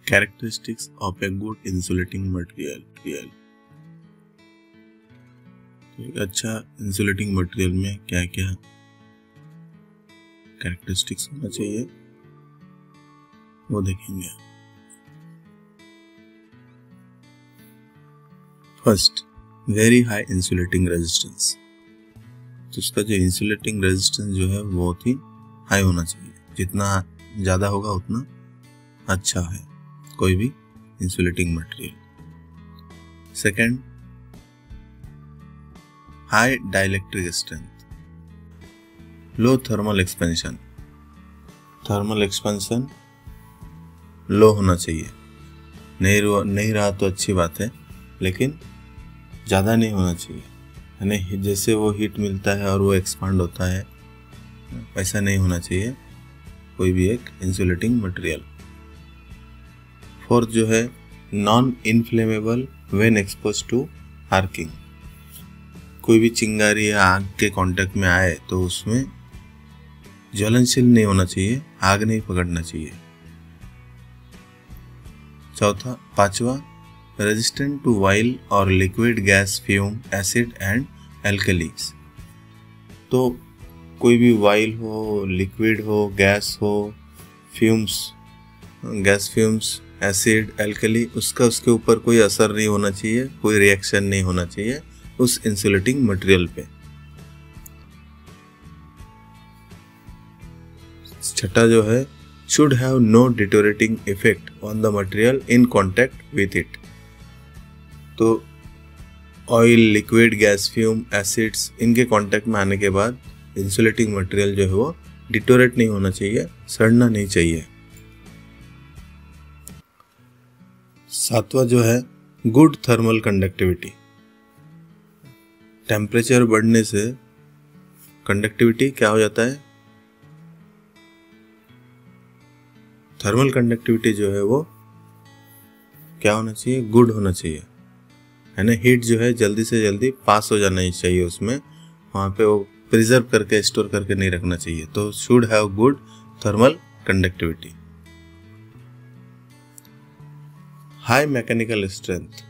Characteristics of a good insulating material. एक अच्छा insulating material में क्या क्या कैरेक्टरिस्टिक्स होना चाहिए वो देखेंगे। First, very high insulating resistance. तो उसका जो इंसुलेटिंग रेजिस्टेंस जो है बहुत ही हाई होना चाहिए, जितना ज़्यादा होगा उतना अच्छा है कोई भी insulating material. Second, high dielectric strength, low thermal expansion. Thermal expansion low होना चाहिए, नहीं रहा तो अच्छी बात है, लेकिन ज़्यादा नहीं होना चाहिए। यानी जैसे वो हीट मिलता है और वो एक्सपांड होता है, ऐसा नहीं होना चाहिए कोई भी एक इंसुलेटिंग मटेरियल। फोर्थ जो है, non inflammable when expose to arcing. कोई भी चिंगारी या आग के कांटेक्ट में आए तो उसमें ज्वलनशील नहीं होना चाहिए, आग नहीं पकड़ना चाहिए। पांचवा, रेजिस्टेंट टू ऑयल और liquid gas, fume, acid and alkalis. तो कोई भी ऑयल हो, लिक्विड हो, गैस हो, गैस फ्यूम्स, एसिड, एल्कली, उसके ऊपर कोई असर नहीं होना चाहिए, कोई रिएक्शन नहीं होना चाहिए उस इंसुलेटिंग मटेरियल पे। छठा जो है, should have no deteriorating effect on the material in contact with it। तो oil, liquid, gas, fume, acids, इनके कांटेक्ट में आने के बाद इंसुलेटिंग मटेरियल जो है वो डिटोरेट नहीं होना चाहिए, सड़ना नहीं चाहिए। सातवां जो है, गुड थर्मल कंडक्टिविटी। टेम्परेचर बढ़ने से कंडक्टिविटी क्या हो जाता है, थर्मल कंडक्टिविटी जो है वो क्या होना चाहिए, गुड होना चाहिए, है ना। हीट जो है जल्दी से जल्दी पास हो जाना ही चाहिए उसमें, वहाँ पे वो प्रिजर्व करके स्टोर करके नहीं रखना चाहिए। तो should have good thermal conductivity. High mechanical strength,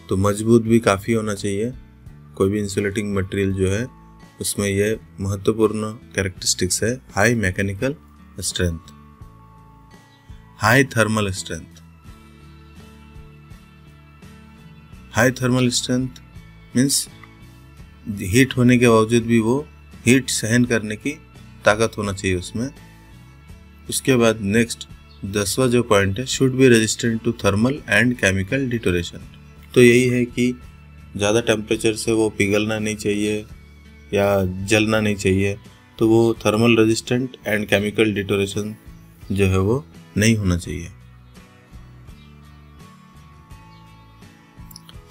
तो मजबूत भी काफ़ी होना चाहिए कोई भी इंसुलेटिंग मटेरियल जो है, उसमें यह महत्वपूर्ण कैरेक्टरिस्टिक्स है, high mechanical strength. High thermal strength, high thermal strength means heat होने के बावजूद भी वो हीट सहन करने की ताकत होना चाहिए उसमें। उसके बाद नेक्स्ट 10वां जो पॉइंट है, should be resistant to thermal and chemical deterioration. तो यही है कि ज़्यादा टेम्परेचर से वो पिघलना नहीं चाहिए या जलना नहीं चाहिए, तो वो thermal resistant and chemical deterioration जो है वो नहीं होना चाहिए।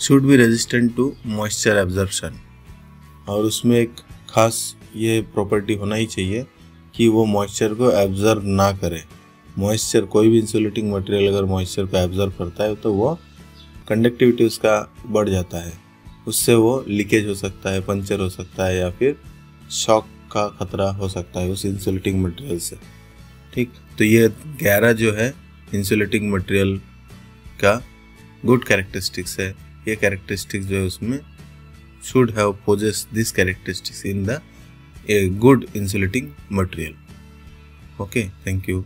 Should be resistant to moisture absorption, और उसमें एक खास ये प्रॉपर्टी होना ही चाहिए कि वो मॉइस्चर को एब्जॉर्ब ना करे। मॉइस्चर, कोई भी इंसुलेटिंग मटेरियल अगर मॉइस्चर को एब्जॉर्ब करता है तो वो कंडक्टिविटी उसका बढ़ जाता है, उससे वो लीकेज हो सकता है, पंचर हो सकता है, या फिर शॉक का खतरा हो सकता है उस इंसुलेटिंग मटेरियल से। ठीक, तो ये 11 जो है इंसुलेटिंग मटेरियल का गुड कैरेक्टरिस्टिक्स है। ये कैरेक्टरिस्टिक्स जो है उसमें should have possessed these characteristics in the a good insulating material. Okay, thank you.